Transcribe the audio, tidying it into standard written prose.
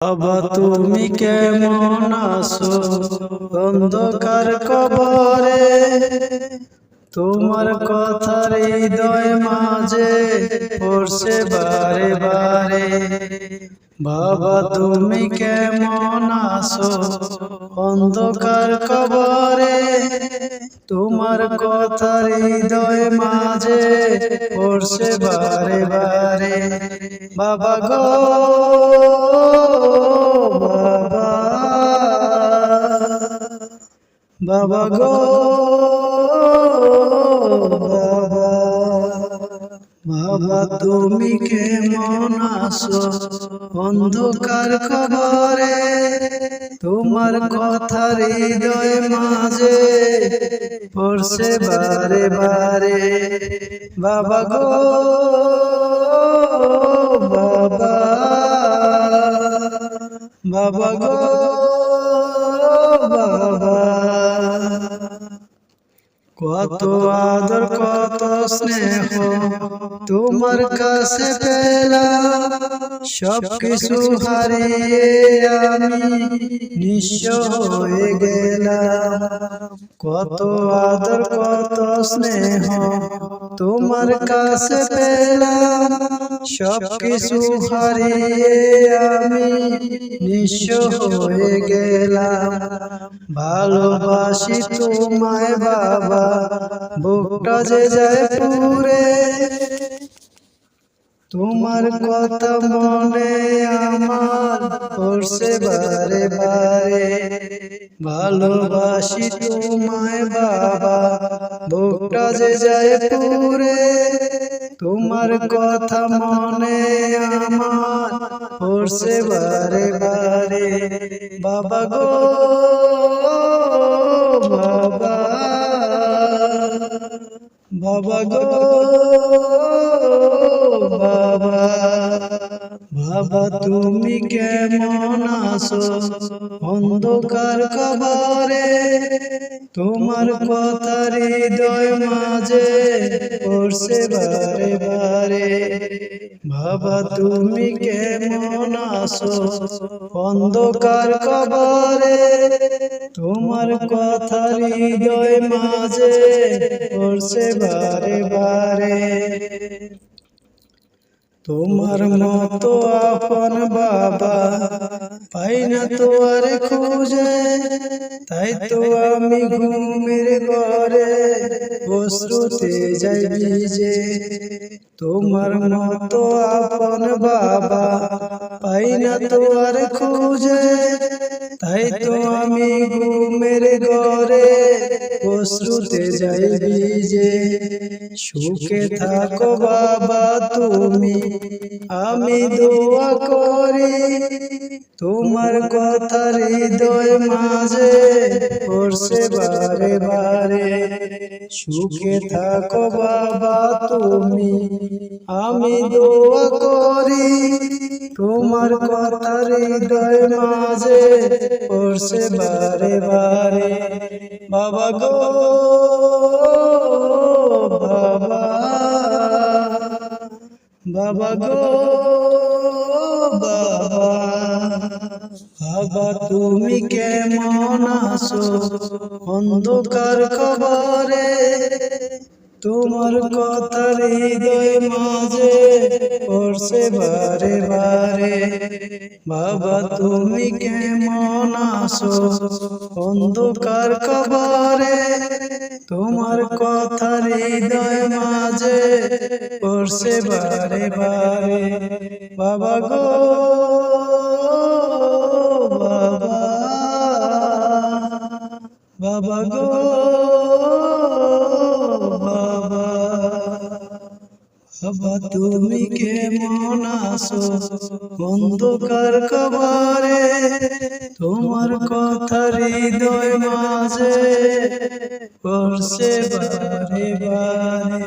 বাবা তুমি কেমন আছো অন্ধকার কবরে, তোমার কথা হৃদয় মাঝে পড়ছে বারে বারে। বাবা তুমি কেমন আছো অন্ধকার কবরে, তোমার কথা হৃদয় মাঝে পড়ছে বারে বারে। বাবা গো বাবা গো বাবা তুমি কেমন আছো অন্ধকার কবরে, তোমার কথা হৃদয় মাঝে পড়ছে বারে বারে। বাবা গো বাবা বাবা গো বাবা, কত আদর কত স্নেহ তোমার কাছে পেলাম, সব কিছু হারিয়ে আমি নিঃস্ব হয়ে গেলাম। কত আদর কত স্নেহ তোমার কাছে পেলাম, সব কিছু হারিয়ে আমি নিঃস্ব হয়ে গেলাম। ভালোবাসি তোমায় বাবা, বুকটা যে যায় পুরে, তোমার কথা মনে আমার পড়ছে বারে বারে। ভালোবাসি তোমায় বাবা, বুকটা যে যায় পুরে, তোমার কথা মনে আমার পড়ছে বারে বারে। বাবা গো বাবা বাবা গো বাবা, বাবা তুমি কেমন আছো অন্ধকার কবরে, তোমার কথা হৃদয় মাঝে পড়ছে বারে বারে। বাবা তুমি কেমন আছো অন্ধকার কবরে, তোমার কথা হৃদয় মাঝে পড়ছে বারে বারে। তোমার মতো আপন বাবা পাই না তো আর খুঁজে, তাই তো আমি ঘুমের ঘরে অশ্রুতে যাই ভিজে। তোমার মতো আপন বাবা পাই না তো আর খুঁজে, তাই তো আমি ঘুমের ঘরে অশ্রুতে যাই ভিজে। সুখে থাকো বাবা তুমি, আমি দোয়া করি, তোমার কথা হৃদয় মাঝে পড়ছে বারে বারে। সুখে থাকো বাবা তুমি, আমি দোয়া করি, তোমার কথা হৃদয় মাঝে পড়ছে বারে বারে। বাবা গো বাবা বাবা গো বাবা, বাবা তুমি কেমন আছো অন্ধকার কবরে, তোমার কথা হৃদয় মাঝে পড়ছে বারে বারে। বাবা তুমি কেমন আছো অন্ধকার কবরে, তোমার কথা হৃদয় মাঝে পড়ছে বারে বারে। বাবা গো বাবা বাবা গো বাবা, বাবা তুমি কেমন আছো অন্ধকার কবরে, তোমার কথা হৃদয় মাঝে পড়ছে বারে বারে।